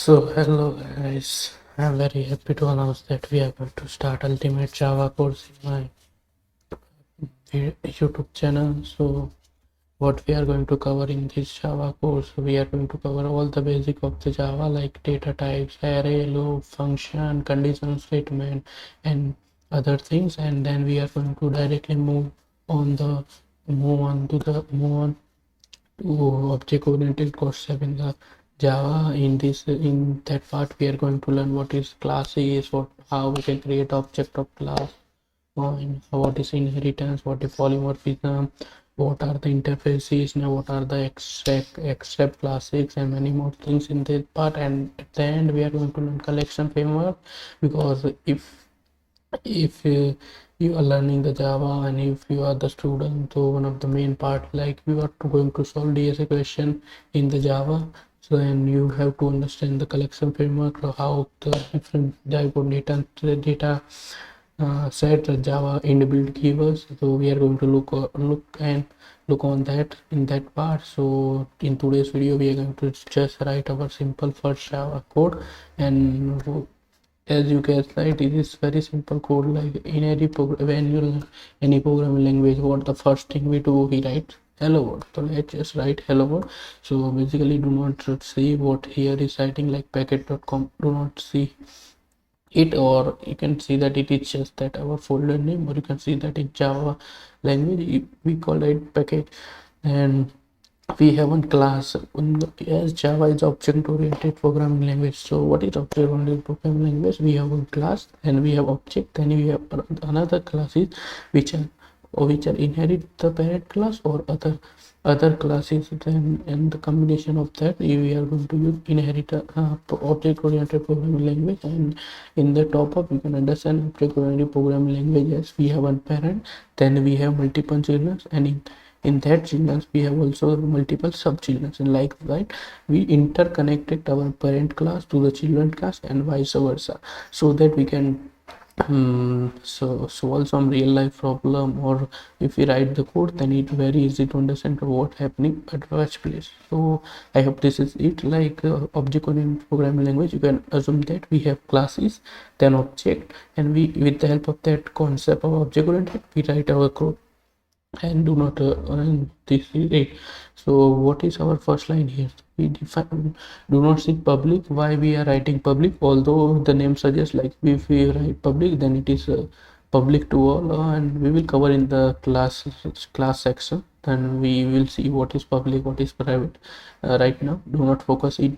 So hello guys, I'm very happy to announce that we are going to start Ultimate Java course in my YouTube channel. So what we are going to cover in this Java course, we are going to cover all the basic of the Java like data types, array, loop, function, conditional statement, and other things. And then we are going to directly move on to object-oriented concept in the Java. In that part, we are going to learn what is class is, how we can create object of class, and what is inheritance, what is polymorphism, what are the interfaces, now what are the except classics, and many more things in this part. And at the end, we are going to learn collection framework, because if you are learning the Java and if you are the student, so one of the main part, like we are going to solve DSA question in the Java. So then you have to understand the collection framework, or how the different type of data set Java inbuilt keywords. So we are going to look on that in that part. So in today's video, we are going to just write our simple first Java code. And as you guys, right, it is very simple code. Like in any program, when you learn any programming language, what the first thing we do, we write hello world. So let's just write hello world. So basically, do not see what here is writing like packet.com. Do not see it, or you can see that it is just that our folder name, or you can see that in Java language we call it package. And we have one class. As Java is object oriented programming language, so what is object oriented programming language? We have one class and we have object, then we have another classes which are inherit the parent class or other classes. Then in the combination of that, we are going to use inherit object oriented programming language. And in the top up, you can understand object oriented programming language as we have one parent, then we have multiple children, and in that children we have also multiple sub children. And like that, we interconnected our parent class to the children class and vice versa, so that we can so solve some real life problem, or if we write the code, then it's very easy to understand what happening at which place. So I hope this is it. Like object oriented programming language, you can assume that we have classes, then object, and we, with the help of that concept of object oriented, we write our code. And do not and this is it. So what is our first line here? We define do not see public. Why we are writing public? Although the name suggests, like if we write public, then it is public to all, and we will cover in the class section. Then we will see what is public, what is private. Right now, do not focus do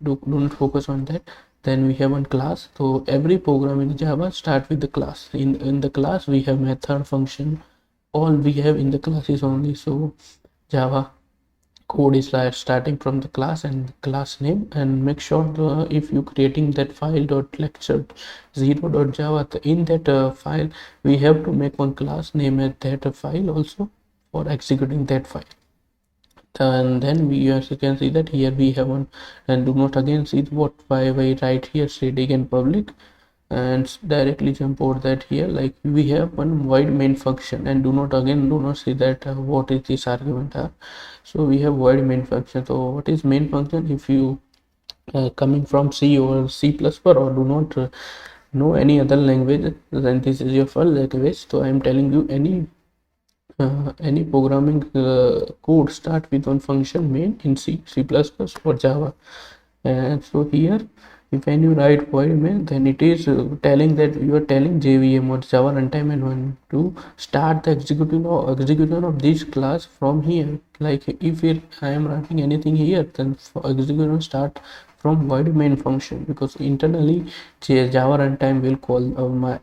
not focus on that. Then we have one class. So every program in Java start with the class. In the class, we have method, function. All we have in the class is only. So Java code is like starting from the class and class name. And make sure if you creating that file .lecture 0.java, in that file we have to make one class name at that file also for executing that file. And then we, as you can see that here we have one. And do not again see what why write here static and public, and directly jump over that here. Like we have one void main function, and do not see that what is this argument are. So we have void main function. So what is main function? If you coming from C or C++, or do not know any other language, then this is your first language. So I am telling you any programming code start with one function main in C++ or Java. And so here, if when you write void main, then it is telling that you are telling JVM or Java runtime and to start the execution of this class from here. Like if I am writing anything here, then execution start from void main function, because internally Java runtime will call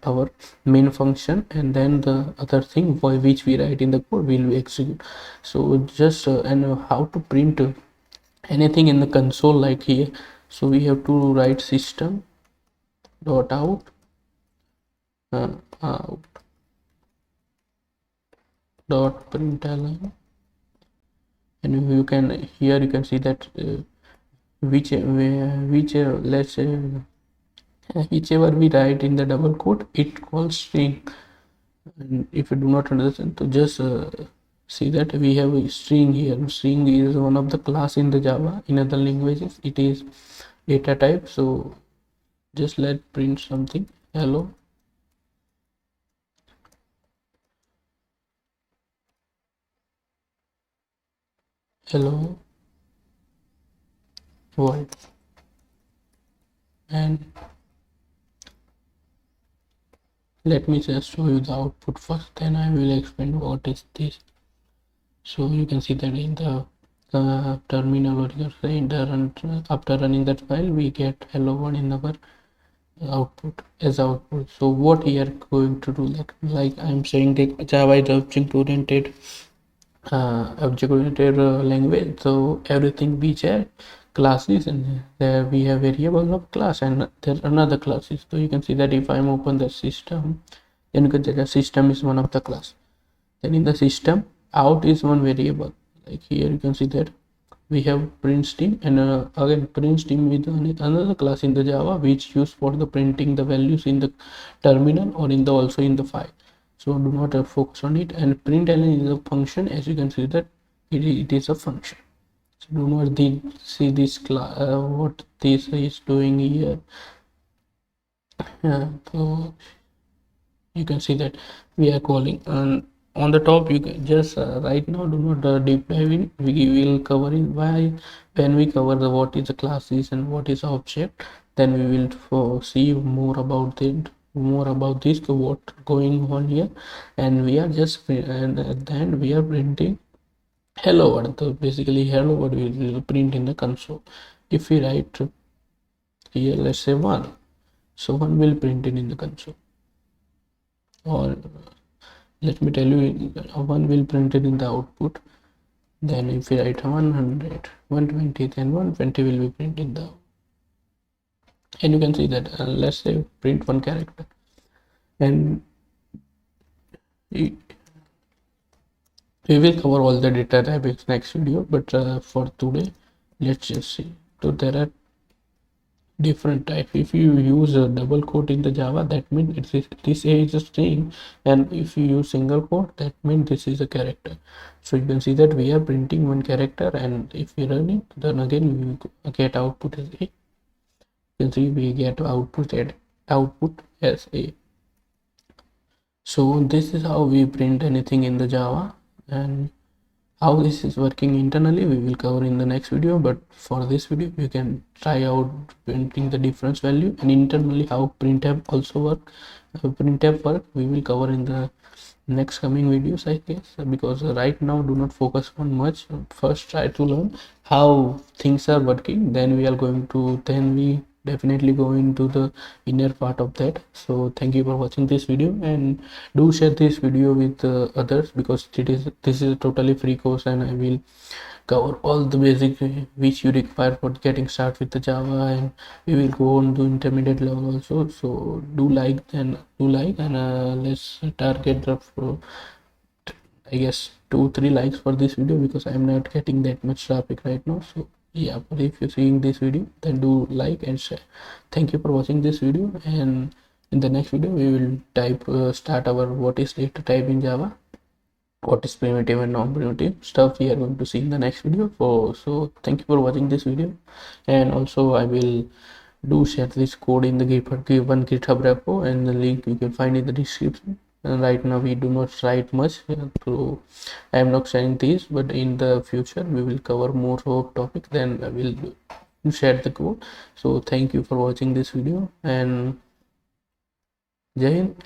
our main function, and then the other thing for which we write in the code will execute. So just and how to print anything in the console, like here. So we have to write system dot out dot println, and you can here you can see that let's say whichever we write in the double quote, it calls string. And if you do not understand, to just see that we have a string here. String is one of the class in the Java. In other languages it is data type. So just let print something, hello. Hello world. And let me just show you the output first, then I will explain what is this. So you can see that in the terminal, or you say in the after running that file, we get hello one in our output as output. So what we are going to do, like I'm saying, that Java is object-oriented language. So everything we share classes, and there we have variables of class, and there's another classes. So you can see that if I'm open the system, then you can see the system is one of the class. Then in the system, out is one variable. Like here you can see that we have print stream, and again print stream with another class in the Java which used for the printing the values in the terminal or in the also in the file. So do not focus on it. And println is a function. As you can see that it is a function. So do not see this class what this is doing here. So you can see that we are calling, and on the top you can just right now do not deep dive in. We will cover in why when we cover the what is the classes and what is object, then we will see more about it, more about this, what going on here. And we are just, and at the end we are printing hello world. So basically hello world we will print in the console. If we write here, let's say 1, so 1 will print it in the console. Or let me tell you, 1 will print it in the output. Then if we write 100, 120, then 120 will be printed in the, and you can see that let's say print one character. And we will cover all the data types next video, but for today let's just see. So there are different type. If you use a double quote in the Java, that means this is a string, and if you use single quote, that means this is a character. So you can see that we are printing one character, and if we run it, then again we get output as a. You can see we get output as a. So this is how we print anything in the Java, and how this is working internally we will cover in the next video. But for this video you can try out printing the difference value, and internally how printf also work, we will cover in the next coming videos, I guess, because right now do not focus on much. First try to learn how things are working, then we definitely go into the inner part of that. So thank you for watching this video, and do share this video with others, because this is a totally free course, and I will cover all the basic which you require for getting started with the Java, and we will go on to intermediate level also. So do like and let's target the I guess 2-3 likes for this video, because I'm not getting that much traffic right now. So yeah, but if you're seeing this video, then do like and share. Thank you for watching this video, and in the next video we will start our what is data type in Java, what is primitive and non-primitive stuff we are going to see in the next video. So thank you for watching this video, and also I will do share this code in the GitHub repo, and the link you can find in the description. And right now we do not write much, so I am not sharing these, but in the future we will cover more of topic, then I will share the code. So thank you for watching this video, and Jai Hind.